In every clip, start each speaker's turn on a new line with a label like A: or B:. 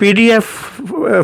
A: PDF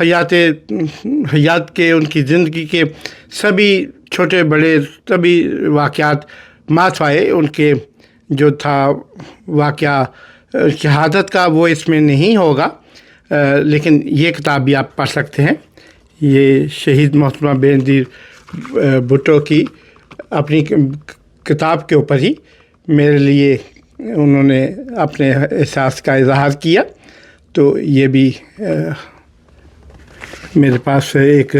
A: حیات کے ان کی زندگی کے سبھی چھوٹے بڑے سبھی واقعات مات آئے. ان کے جو تھا واقعہ شہادت کا وہ اس میں نہیں ہوگا، لیکن یہ کتاب بھی آپ پڑھ سکتے ہیں. یہ شہید محترمہ بے نظیر بھٹو کی اپنی کتاب کے اوپر ہی میرے لیے انہوں نے اپنے احساس کا اظہار کیا، تو یہ بھی میرے پاس ایک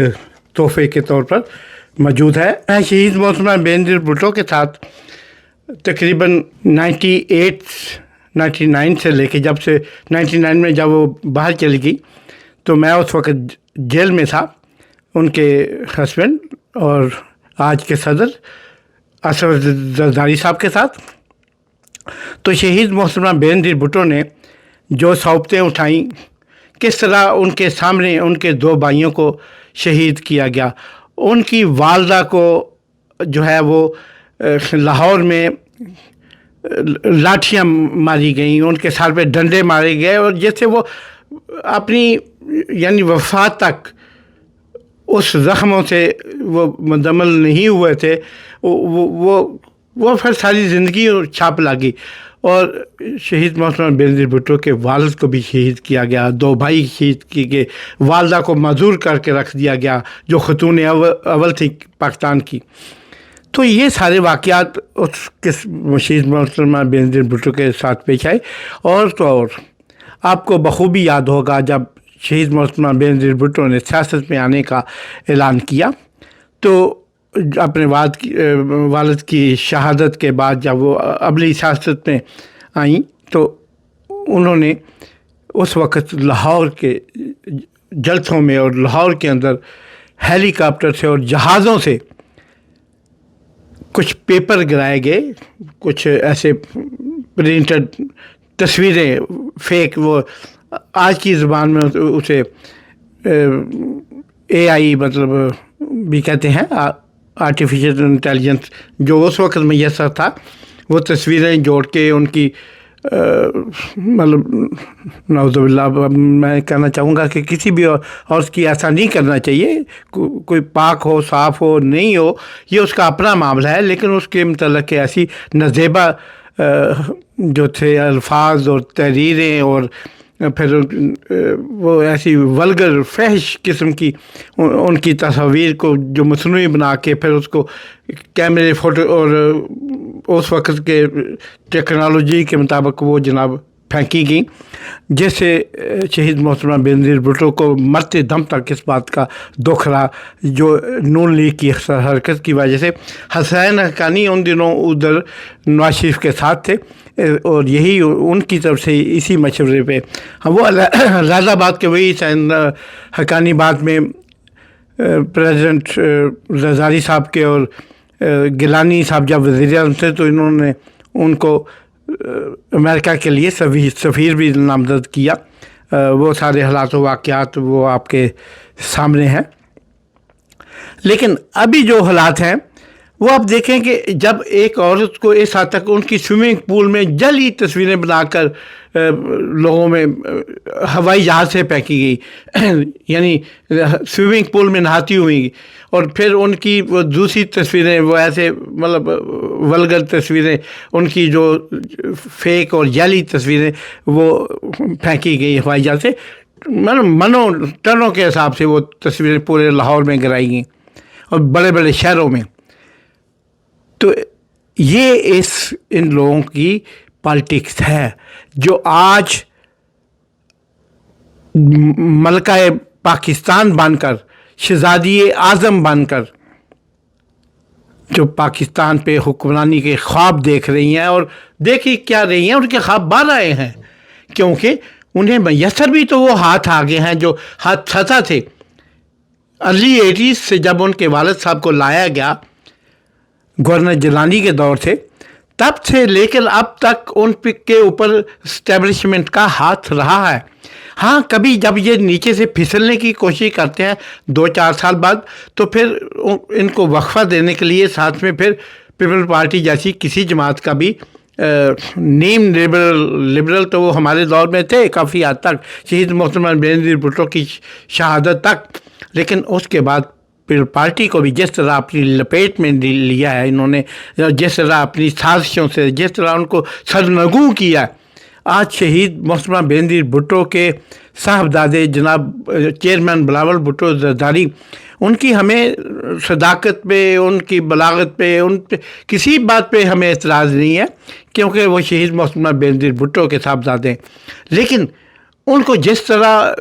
A: تحفے کے طور پر موجود ہے. میں شہید محترمہ بے نظیر بھٹو کے ساتھ تقریباً 99 سے لے کے جب سے 99 میں جب وہ باہر چلی گئی تو میں اس وقت جیل میں تھا. ان کے ہسبینڈ اور آج کے صدر اشرف زرداری صاحب کے ساتھ. تو شہید محترمہ بے نظیر بھٹو نے جو صحبتیں اٹھائیں، کس طرح ان کے سامنے ان کے 2 بھائیوں کو شہید کیا گیا. ان کی والدہ کو جو ہے وہ لاہور میں لاٹھیاں ماری گئیں، ان کے سر پہ ڈنڈے مارے گئے، اور جیسے وہ اپنی یعنی وفات تک اس زخموں سے وہ مندمل نہیں ہوئے تھے. وہ پھر ساری زندگی چھاپ لگی. اور شہید محترمہ بے نظیر بھٹو کے والد کو بھی شہید کیا گیا، 2 بھائی شہید کیے گئے، والدہ کو معذور کر کے رکھ دیا گیا جو خاتون اول تھی پاکستان کی. تو یہ سارے واقعات اس شہید محترمہ بے نظیر بھٹو کے ساتھ پیش آئے. اور تو اور آپ کو بخوبی یاد ہوگا جب شہید محترمہ بے نظیر بھٹو نے سیاست میں آنے کا اعلان کیا تو اپنے والد کی شہادت کے بعد جب وہ عملی سیاست میں آئیں تو انہوں نے اس وقت لاہور کے جلسوں میں اور لاہور کے اندر ہیلی کاپٹر سے اور جہازوں سے کچھ پیپر گرائے گئے، کچھ ایسے پرنٹڈ تصویریں فیک، وہ آج کی زبان میں اسے AI مطلب بھی کہتے ہیں، آرٹیفیشل انٹیلیجنس، جو اس وقت میسر تھا، وہ تصویریں جوڑ کے ان کی مطلب نعوذ باللہ میں کہنا چاہوں گا کہ کسی بھی عورت کی ایسا نہیں کرنا چاہیے. کوئی پاک ہو، صاف ہو، نہیں ہو، یہ اس کا اپنا معاملہ ہے، لیکن اس کے متعلق ایسی نازیبا جو تھے الفاظ اور تحریریں اور پھر وہ ایسی ولگر فحش قسم کی ان کی تصاویر کو جو مصنوعی بنا کے پھر اس کو کیمرے فوٹو اور اس وقت کے ٹیکنالوجی کے مطابق وہ جناب پھینکی گئیں، جس سے شہید محترمہ بے نظیر بھٹو کو مرتے دم تک اس بات کا دکھ رہا جو نون لیگ کی حرکت کی وجہ سے. حسین حقانی ان دنوں ادھر نواز شریف کے ساتھ تھے اور یہی ان کی طرف سے اسی مشورے پہ وہ الہ آباد کے وہی حسین حقانی بعد میں پریزیڈنٹ زرداری صاحب کے اور گیلانی صاحب جب وزیر اعظم تھے تو انہوں نے ان کو امریکہ کے لیے سفیر بھی نامزد کیا. وہ سارے حالات و واقعات وہ آپ کے سامنے ہیں. لیکن ابھی جو حالات ہیں وہ آپ دیکھیں کہ جب ایک عورت کو اس حد تک ان کی سوئمنگ پول میں جعلی تصویریں بنا کر لوگوں میں ہوائی جہاز سے پھینکی گئی، یعنی سوئمنگ پول میں نہاتی ہوئی، اور پھر ان کی وہ دوسری تصویریں وہ ایسے مطلب ولگر تصویریں، ان کی جو فیک اور جعلی تصویریں وہ پھینکی گئی ہوائی جہاز سے، منوں ٹنوں کے حساب سے وہ تصویریں پورے لاہور میں گرائی گئیں اور بڑے بڑے شہروں میں. تو یہ ان لوگوں کی پالیٹکس ہے جو آج ملکہ پاکستان بن کر، شہزادی اعظم بن کر جو پاکستان پہ حکمرانی کے خواب دیکھ رہی ہیں، اور دیکھی کیا رہی ہیں، ان کے خواب باہر آئے ہیں کیونکہ انہیں میسر بھی تو وہ ہاتھ آگے ہیں جو ہاتھ سطح تھے. ارلی 80s سے جب ان کے والد صاحب کو لایا گیا گورنر جیلانی کے دور سے، تب سے لے کر اب تک ان کے اوپر اسٹیبلشمنٹ کا ہاتھ رہا ہے. ہاں کبھی جب یہ نیچے سے پھسلنے کی کوشش کرتے ہیں 2-4 سال بعد تو پھر ان کو وقفہ دینے کے لیے ساتھ میں پھر پیپل پارٹی جیسی کسی جماعت کا بھی نیم لبرل تو وہ ہمارے دور میں تھے کافی حد تک، شہید محترمہ بینظیر بھٹو کی شہادت تک، لیکن اس کے بعد پھر پارٹی کو بھی جس طرح اپنی لپیٹ میں لیا ہے انہوں نے، جس طرح اپنی سازشوں سے جس طرح ان کو سرنگوں کیا ہے، آج شہید محترمہ بینظیر بھٹو کے صاحبزادے جناب چیئرمین بلاول بھٹو زرداری، ان کی ہمیں صداقت پہ، ان کی بلاغت پہ، ان پہ کسی بات پہ ہمیں اعتراض نہیں ہے، کیونکہ وہ شہید محترمہ بینظیر بھٹو کے صاحبزادے ہیں، لیکن ان کو جس طرح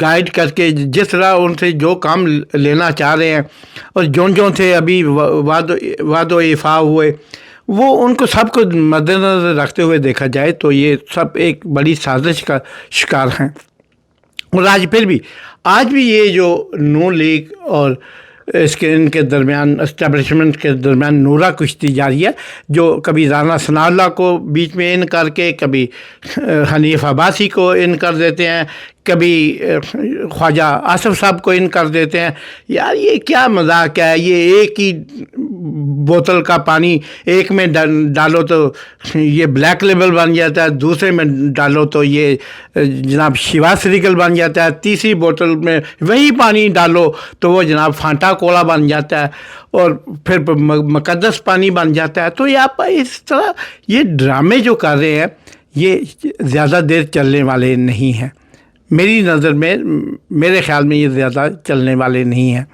A: گائیڈ کر کے، جس طرح ان سے جو کام لینا چاہ رہے ہیں، اور جون سے ابھی وعد و ایفا ہوئے، وہ ان کو سب کو مد نظر رکھتے ہوئے دیکھا جائے تو یہ سب ایک بڑی سازش کا شکار ہیں۔ اور آج بھی یہ جو نون لیگ اور ان کے درمیان، اسٹیبلشمنٹ کے درمیان نورا کشتی جاری ہے، جو کبھی رانا ثناء اللہ کو بیچ میں ان کر کے، کبھی حنیف عباسی کو ان کر دیتے ہیں، کبھی خواجہ آصف صاحب کو ان کر دیتے ہیں۔ یار یہ کیا مذاق ہے؟ یہ ایک ہی بوتل کا پانی ایک میں ڈالو تو یہ بلیک لیبل بن جاتا ہے، دوسرے میں ڈالو تو یہ جناب شیوا سریگل بن جاتا ہے، تیسری بوتل میں وہی پانی ڈالو تو وہ جناب فانٹا کولا بن جاتا ہے، اور پھر مقدس پانی بن جاتا ہے۔ تو یہ آپ اس طرح یہ ڈرامے جو کر رہے ہیں، یہ زیادہ دیر چلنے والے نہیں ہیں، میری نظر میں، میرے خیال میں یہ زیادہ چلنے والے نہیں ہیں۔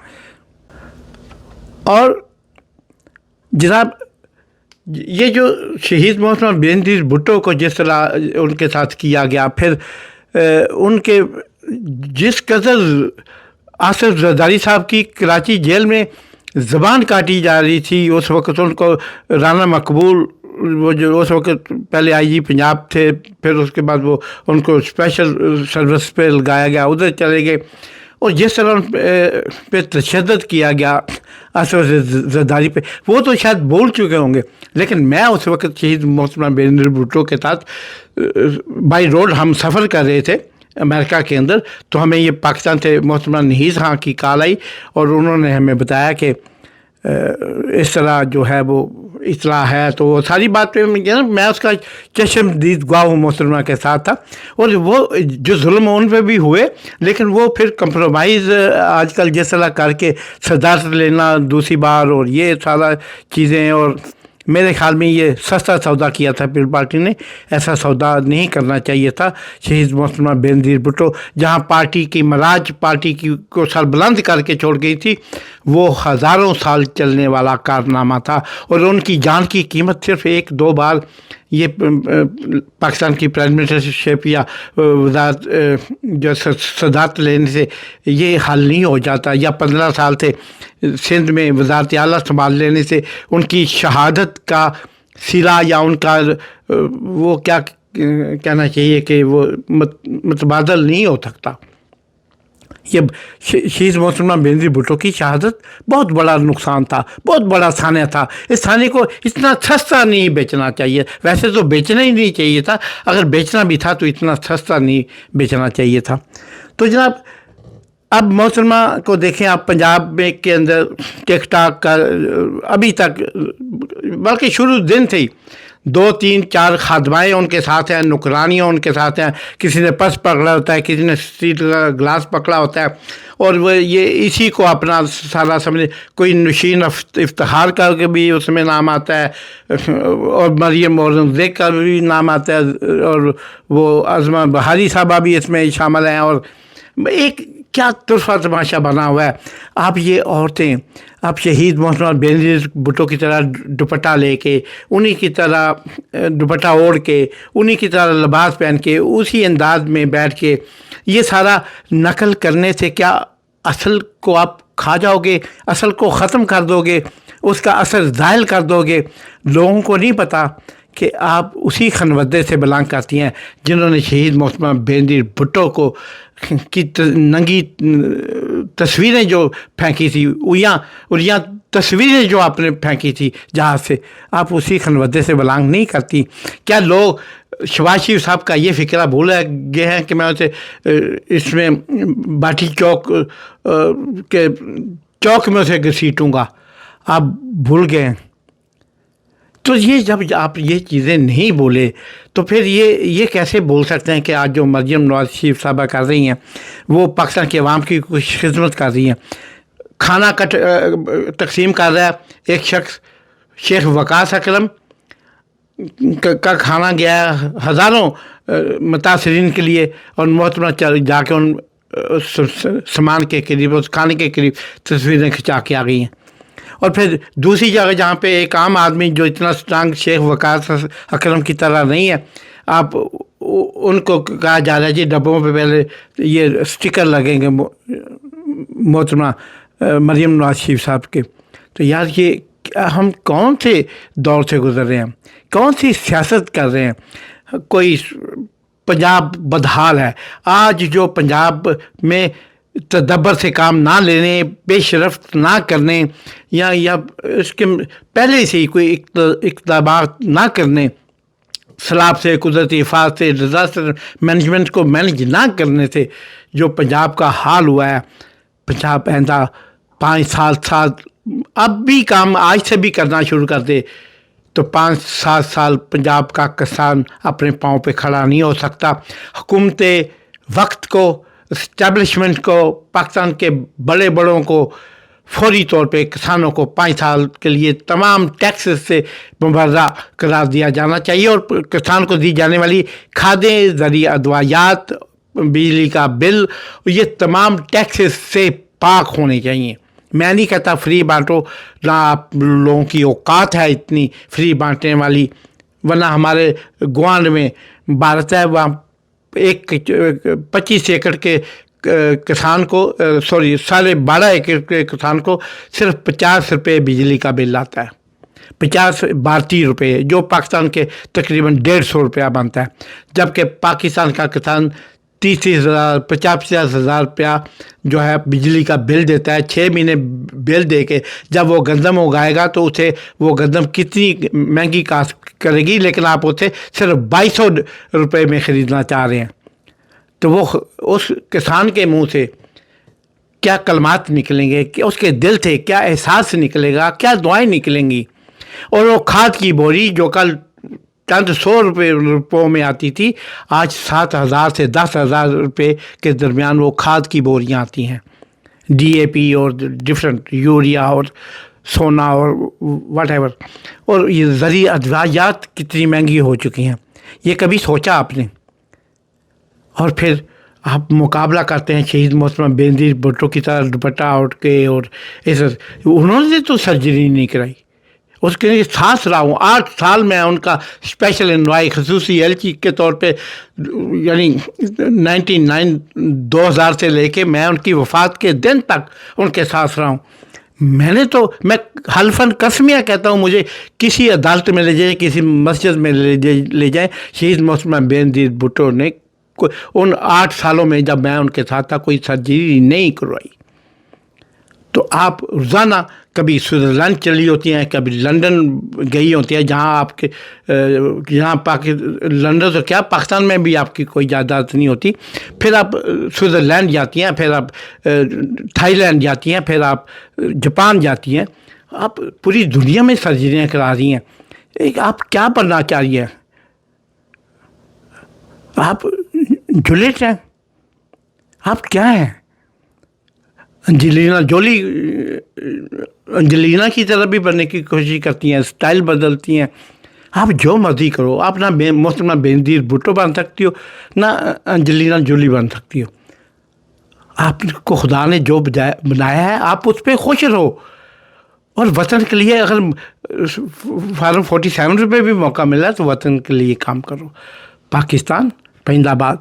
A: اور جناب یہ جو شہید محترمہ بینظیر بھٹو کو جس طرح ان کے ساتھ کیا گیا، پھر ان کے جس قدر آصف زرداری صاحب کی کراچی جیل میں زبان کاٹی جا رہی تھی، اس وقت ان کو رانا مقبول، وہ جو اس وقت پہلے آئی جی پنجاب تھے، پھر اس کے بعد وہ ان کو اسپیشل سروس پہ لگایا گیا، ادھر چلے گئے، اور جس طرح ان پہ تشدد کیا گیا آصف زرداری پہ، وہ تو شاید بول چکے ہوں گے، لیکن میں اس وقت شہید محترمہ بینظیر بھٹو کے ساتھ بائی روڈ ہم سفر کر رہے تھے امریکہ کے اندر، تو ہمیں یہ پاکستان سے محترمہ نہیز خان کی کال آئی، اور انہوں نے ہمیں بتایا کہ اس طرح جو ہے وہ اطلاع ہے، تو وہ ساری بات پہ میں اس کا چشمدید گواہ محترمہ کے ساتھ تھا، اور وہ جو ظلم ان پہ بھی ہوئے، لیکن وہ پھر کمپرومائز آج کل جس طرح کر کے صدارت لینا دوسری بار، اور یہ سارا چیزیں، اور میرے خیال میں یہ سستا سودا کیا تھا پیپلز پارٹی نے، ایسا سودا نہیں کرنا چاہیے تھا۔ شہید محترمہ بینظیر بھٹو جہاں پارٹی کی مراج، پارٹی کی کو سر بلند کر کے چھوڑ گئی تھی، وہ ہزاروں سال چلنے والا کارنامہ تھا، اور ان کی جان کی قیمت صرف ایک دو بار یہ پاکستان کی پرائم منسٹرشپ یا وزارت جو صدارت لینے سے یہ حل نہیں ہو جاتا، یا 15 سال سے سندھ میں وزارت اعلیٰ سنبھال لینے سے ان کی شہادت کا صلہ، یا ان کا وہ کیا کہنا چاہیے کہ وہ متبادل نہیں ہو سکتا۔ یہ شہید محترمہ بینظیر بھٹو کی شہادت بہت بڑا نقصان تھا، بہت بڑا سانحہ تھا، اس سانحے کو اتنا سستا نہیں بیچنا چاہیے، ویسے تو بیچنا ہی نہیں چاہیے تھا، اگر بیچنا بھی تھا تو اتنا سستا نہیں بیچنا چاہیے تھا۔ تو جناب اب محترمہ کو دیکھیں آپ، پنجاب میں کے اندر ٹک ٹاک کا ابھی تک، بلکہ شروع دن تھے 2 3 4 خادمائیں ان کے ساتھ ہیں، نکرانیاں ان کے ساتھ ہیں، کسی نے پرس پکڑا ہوتا ہے، کسی نے اسٹیل کا گلاس پکڑا ہوتا ہے، اور وہ یہ اسی کو اپنا سارا سمجھے، کوئی نشین افتخار کا بھی اس میں نام آتا ہے، اور مریم اورنگزیب کا بھی نام آتا ہے، اور وہ عظمہ بہاری صاحبہ بھی اس میں شامل ہیں، اور ایک کیا طرفہ تماشا بنا ہوا ہے۔ آپ یہ عورتیں، آپ شہید محترمہ بینظیر بھٹو کی طرح دوپٹہ لے کے، انہی کی طرح دوپٹہ اوڑھ کے، انہی کی طرح لباس پہن کے، اسی انداز میں بیٹھ کے یہ سارا نقل کرنے سے کیا اصل کو آپ کھا جاؤ گے، اصل کو ختم کر دو گے، اس کا اثر زائل کر دو گے؟ لوگوں کو نہیں پتہ کہ آپ اسی خانوادے سے بلانگ کرتی ہیں جنہوں نے شہید محترمہ بینظیر بھٹو کو کی ننگی تصویریں جو پھینکی تھی، یا تصویریں جو آپ نے پھینکی تھی جہاز سے، آپ اسی خانوادے سے بلانگ نہیں کرتی؟ کیا لوگ شہباز شریف صاحب کا یہ فکرہ بھول گئے ہیں کہ میں اسے اس میں باٹی چوک کے چوک میں اسے گھسیٹوں گا؟ آپ بھول گئے ہیں؟ تو یہ جب آپ یہ چیزیں نہیں بولے تو پھر یہ کیسے بول سکتے ہیں کہ آج جو مریم نواز شریف صاحبہ کر رہی ہیں وہ پاکستان کے عوام کی کچھ خدمت کر رہی ہیں. کھانا تقسیم کر رہا ہے ایک شخص, شیخ وقاص اکرم کا کھانا گیا ہزاروں متاثرین کے لیے, اور محترمہ جا کے ان سامان کے قریب, اس کھانے کے قریب تصویریں کھنچا کے آ گئی ہیں. اور پھر دوسری جگہ جہاں پہ ایک عام آدمی جو اتنا اسٹرانگ شیخ وقاص اکرم کی طرح نہیں ہے, آپ ان کو کہا جا رہا ہے جی ڈبوں پہ پہلے یہ اسٹیکر لگیں گے محترمہ مریم نواز شریف صاحب کے. تو یار یہ ہم کون سے دور سے گزر رہے ہیں, کون سی سیاست کر رہے ہیں. کوئی پنجاب بدحال ہے آج, جو پنجاب میں تدبر سے کام نہ لینے, پیش رفت نہ کرنے, یا اس کے پہلے سے ہی کوئی اقدامات نہ کرنے, سیلاب سے, قدرتی آفات سے, ڈیزاسٹر مینجمنٹ کو مینج نہ کرنے سے جو پنجاب کا حال ہوا ہے. پنجاب آئندہ 5-7 سال اب بھی کام آج سے بھی کرنا شروع کر دے تو 5-7 سال پنجاب کا کسان اپنے پاؤں پہ کھڑا نہیں ہو سکتا. حکومت وقت کو, اسٹیبلشمنٹ کو, پاکستان کے بڑوں کو فوری طور پہ کسانوں کو 5 سال کے لیے تمام ٹیکسز سے مبرہ قرار دیا جانا چاہیے, اور کسان کو دی جانے والی کھادیں, زرعی ادویات, بجلی کا بل, یہ تمام ٹیکسز سے پاک ہونے چاہیے. میں نہیں کہتا فری بانٹو, نہ آپ لوگوں کی اوقات ہے اتنی فری بانٹنے والی, ورنہ ہمارے گوانڈ میں بھارت ہے, وہاں 25 ایکڑ کے کسان کو 12.5 ایکڑ کے کسان کو صرف 50 روپے بجلی کا بل آتا ہے, 50 بھارتی روپے, جو پاکستان کے تقریباً 150 روپیہ بنتا ہے. جبکہ پاکستان کا کسان 30,000 50,000 روپیہ جو ہے بجلی کا بل دیتا ہے. 6 مہینے بل دے کے جب وہ گندم اگائے گا تو اسے وہ گندم کتنی مہنگی کاشت کرے گی, لیکن آپ اسے صرف 2200 روپے میں خریدنا چاہ رہے ہیں. تو وہ اس کسان کے منہ سے کیا کلمات نکلیں گے, کہ اس کے دل سے کیا احساس نکلے گا, کیا دعائیں نکلیں گی. اور وہ کھاد کی بوری جو کل چند 100 روپوں میں آتی تھی, آج 7,000 سے 10,000 روپے کے درمیان وہ کھاد کی بوریاں آتی ہیں, ڈی اے پی اور ڈفرینٹ یوریا اور سونا اور واٹ ایور. اور یہ زرعی ادویات کتنی مہنگی ہو چکی ہیں, یہ کبھی سوچا آپ نے؟ اور پھر آپ مقابلہ کرتے ہیں شہید محترمہ بے نظیر بھٹو کی طرح دوپٹہ اٹھ کے, اور ایسا انہوں نے تو سرجری نہیں کرائی, اس کے لیے سانس رہا ہوں 8 سال میں ان کا اسپیشل انوائی خصوصی ایلچی کے طور پہ, یعنی 2000 سے لے کے میں ان کی وفات کے دن تک ان کے ساتھ رہا ہوں. میں حلفاً قسمیہ کہتا ہوں, مجھے کسی عدالت میں لے جائیں, کسی مسجد میں لے جائیں, شہید محترمہ بے نظیر بھٹو نے ان 8 سالوں میں جب میں ان کے ساتھ تھا کوئی سرجری نہیں کروائی. تو آپ روزانہ کبھی سوئٹزرلینڈ چلی ہوتی ہیں, کبھی لندن گئی ہوتی ہیں, جہاں آپ کے یہاں لندن تو کیا پاکستان میں بھی آپ کی کوئی جائیداد نہیں ہوتی. پھر آپ سوئٹزرلینڈ جاتی ہیں, پھر آپ تھائی لینڈ جاتی ہیں, پھر آپ جاپان جاتی ہیں, آپ پوری دنیا میں سرجریاں کرا رہی ہیں. آپ کیا بننا چاہیے؟ آپ جولیٹ ہیں, آپ کیا ہیں؟ انجلینا کی طرح بھی بننے کی کوشش کرتی ہیں, اسٹائل بدلتی ہیں. آپ جو مرضی کرو, آپ نہ محترمہ بے نظیر بھٹو بن سکتی ہو, نہ انجلینا جولی بن سکتی ہو. آپ کو خدا نے جو بنایا ہے آپ اس پہ خوش رہو, اور وطن کے لیے اگر فارم 47 پہ بھی موقع ملا تو وطن کے لیے کام کرو. پاکستان زندہ باد.